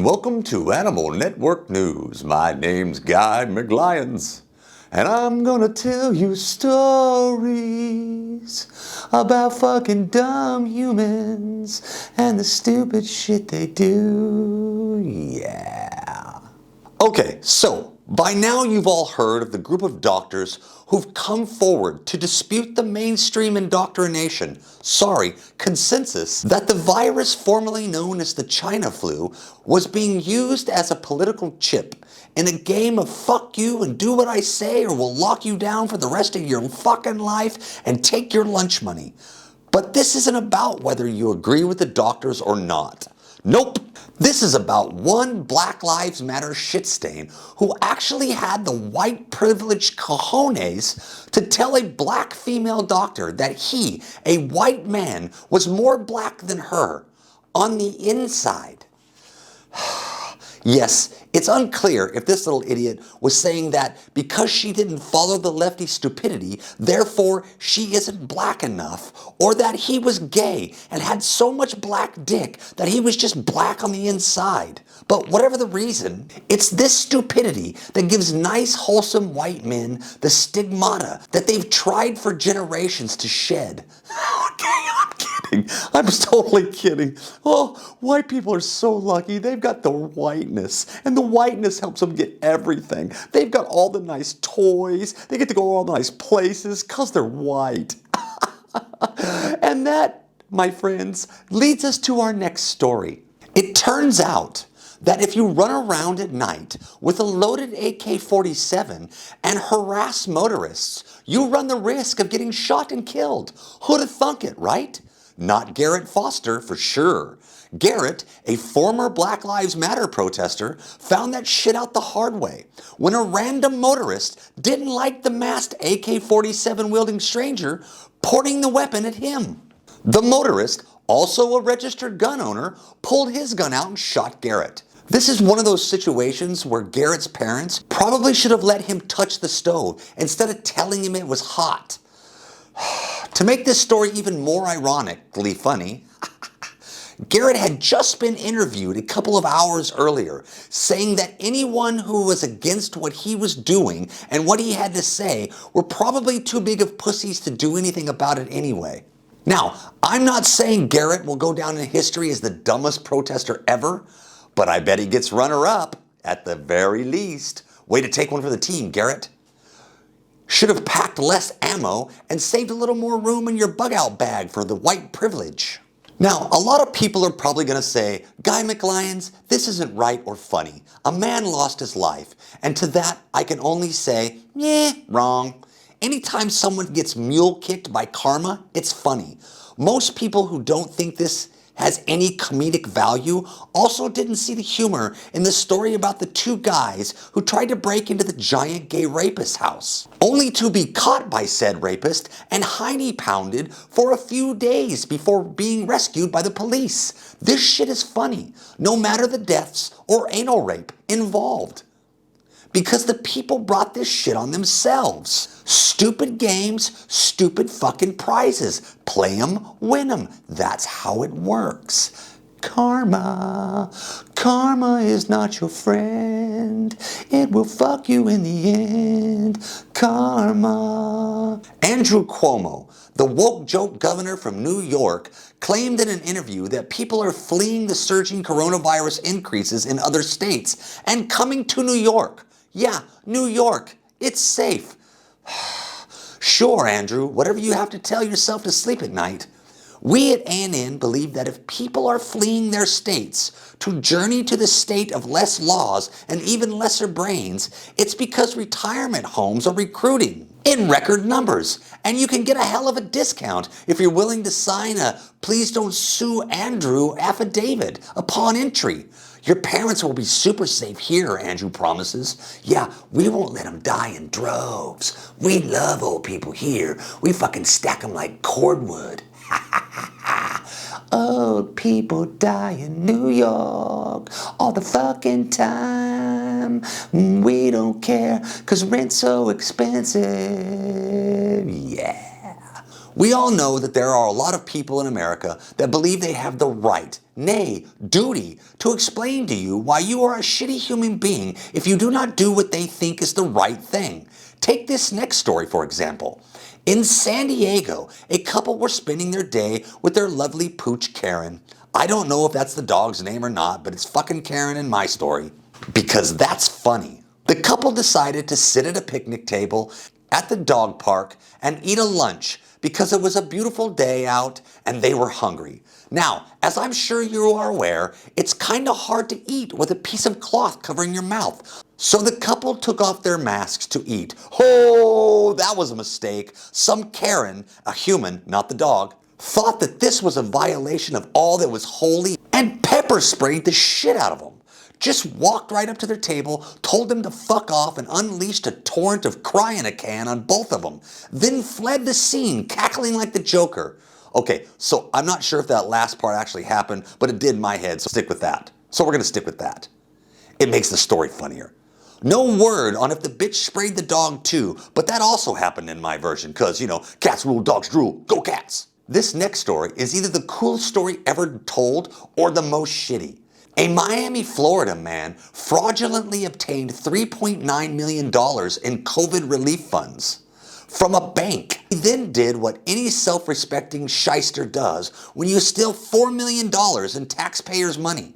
and welcome to Animal Network News. My name's Guy McLyons, and I'm gonna tell you stories about fucking dumb humans and the stupid shit they do. Yeah. Okay, so by now you've all heard of the group of doctors who've come forward to dispute the mainstream indoctrination, consensus, that the virus formerly known as the China flu was being used as a political chip in a game of fuck you and do what I say or we'll lock you down for the rest of your fucking life and take your lunch money. But this isn't about whether you agree with the doctors or not. Nope. This is about one Black Lives Matter shit stain who actually had the white privileged cojones to tell a black female doctor that he, a white man, was more black than her on the inside. Yes, it's unclear if this little idiot was saying that because she didn't follow the lefty stupidity, therefore she isn't black enough, or that he was gay and had so much black dick that he was just black on the inside. But whatever the reason, it's this stupidity that gives nice, wholesome white men the stigmata that they've tried for generations to shed. Okay, I'm kidding. I'm totally kidding. Oh, white people are so lucky. They've got the whiteness, and the whiteness helps them get everything. They've got all the nice toys. They get to go to all the nice places because they're white. And that, my friends, leads us to our next story. It turns out that if you run around at night with a loaded AK-47 and harass motorists, you run the risk of getting shot and killed. Who'd have thunk it, right? Not Garrett Foster, for sure. Garrett, a former Black Lives Matter protester, found that shit out the hard way when a random motorist didn't like the masked AK-47 wielding stranger pointing the weapon at him. The motorist, also a registered gun owner, pulled his gun out and shot Garrett. This is one of those situations where Garrett's parents probably should have let him touch the stove instead of telling him it was hot. To make this story even more ironically funny, Garrett had just been interviewed a couple of hours earlier, saying that anyone who was against what he was doing and what he had to say were probably too big of pussies to do anything about it anyway. Now, I'm not saying Garrett will go down in history as the dumbest protester ever, but I bet he gets runner-up, at the very least. Way to take one for the team, Garrett. Should have packed less ammo and saved a little more room in your bug-out bag for the white privilege. Now, a lot of people are probably going to say, Guy McLyons, this isn't right or funny. A man lost his life. And to that, I can only say, wrong. Anytime someone gets mule-kicked by karma, it's funny. Most people who don't think this has any comedic value also didn't see the humor in the story about the two guys who tried to break into the giant gay rapist's house, only to be caught by said rapist and hiney-pounded for a few days before being rescued by the police. This shit is funny, no matter the deaths or anal rape involved. Because the people brought this shit on themselves. Stupid games, stupid fucking prizes. Play 'em, win 'em. That's how it works. Karma. Karma is not your friend. It will fuck you in the end. Karma. Andrew Cuomo, the woke joke governor from New York, claimed in an interview that people are fleeing the surging coronavirus increases in other states and coming to New York. Yeah, New York. It's safe. Sure, Andrew, whatever you have to tell yourself to sleep at night. We at ANN believe that if people are fleeing their states to journey to the state of less laws and even lesser brains, it's because retirement homes are recruiting in record numbers. And you can get a hell of a discount if you're willing to sign a "Please Don't Sue Andrew" affidavit upon entry. Your parents will be super safe here, Andrew promises. Yeah, we won't let them die in droves. We love old people here. We fucking stack them like cordwood. Old people die in New York all the fucking time. We don't care, 'cause rent's so expensive. Yeah. We all know that there are a lot of people in America that believe they have the right, nay, duty, to explain to you why you are a shitty human being if you do not do what they think is the right thing. Take this next story, for example. In San Diego, a couple were spending their day with their lovely pooch Karen. I don't know if that's the dog's name or not, but it's fucking Karen in my story. Because that's funny. The couple decided to sit at a picnic table at the dog park and eat a lunch because it was a beautiful day out and they were hungry. Now, as I'm sure you are aware, it's kind of hard to eat with a piece of cloth covering your mouth. So the couple took off their masks to eat. Oh, that was a mistake. Some Karen, a human, not the dog, thought that this was a violation of all that was holy and pepper sprayed the shit out of them. Just walked right up to their table, told them to fuck off, and unleashed a torrent of cry in a can on both of them. Then fled the scene, cackling like the Joker. Okay, so I'm not sure if that last part actually happened, but it did in my head, so stick with that. So we're gonna stick with that. It makes the story funnier. No word on if the bitch sprayed the dog too, but that also happened in my version, cause you know, cats rule, dogs drool, go cats. This next story is either the coolest story ever told or the most shitty. A Miami, Florida man fraudulently obtained $3.9 million in COVID relief funds from a bank. He then did what any self-respecting shyster does when you steal $4 million in taxpayers' money.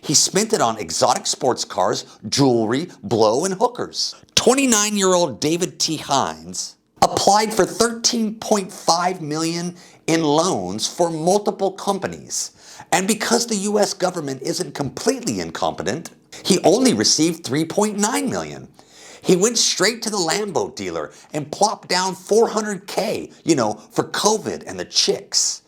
He spent it on exotic sports cars, jewelry, blow, and hookers. 29-year-old David T. Hines applied for $13.5 million in loans for multiple companies. And because the US government isn't completely incompetent, he only received $3.9 million. He went straight to the Lambo dealer and plopped down $400K, you know, for COVID and the chicks.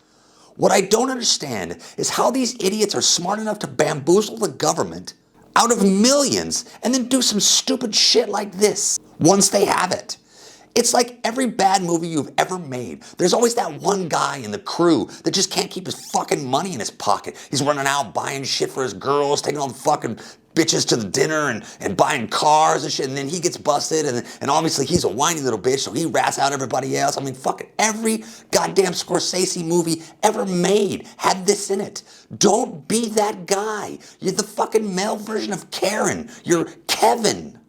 What I don't understand is how these idiots are smart enough to bamboozle the government out of millions and then do some stupid shit like this once they have it. It's like every bad movie you've ever made. There's always that one guy in the crew that just can't keep his fucking money in his pocket. He's running out buying shit for his girls, taking all the fucking bitches to the dinner and buying cars and shit, and then he gets busted, and obviously he's a whiny little bitch, so he rats out everybody else. I mean, fucking every goddamn Scorsese movie ever made had this in it. Don't be that guy. You're the fucking male version of Karen. You're Kevin.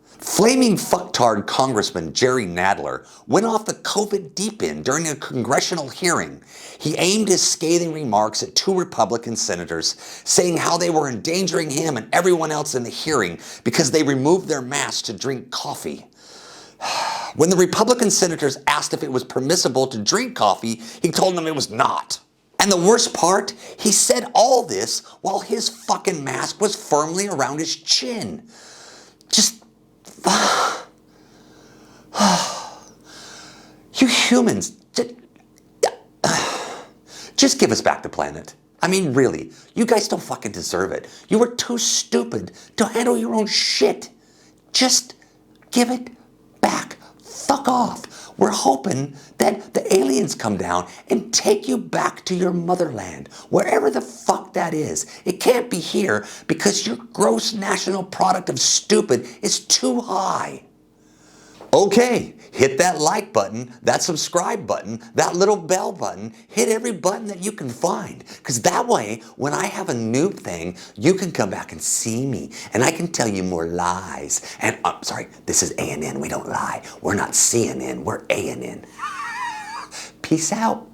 Flaming fucktard Congressman Jerry Nadler went off the COVID deep end during a congressional hearing. He aimed his scathing remarks at two Republican senators, saying how they were endangering him and everyone else in the hearing because they removed their masks to drink coffee. When the Republican senators asked if it was permissible to drink coffee, he told them it was not. And the worst part, he said all this while his fucking mask was firmly around his chin. You humans, just give us back the planet. I mean, really, you guys don't fucking deserve it. You were too stupid to handle your own shit. Just give it back. Fuck off. We're hoping that the aliens come down and take you back to your motherland, wherever the fuck that is. It can't be here because your gross national product of stupid is too high. Okay, hit that like button, that subscribe button, that little bell button. Hit every button that you can find. Because that way, when I have a new thing, you can come back and see me. And I can tell you more lies. And, sorry, this is ANN. We don't lie. We're not CNN. We're ANN. Peace out.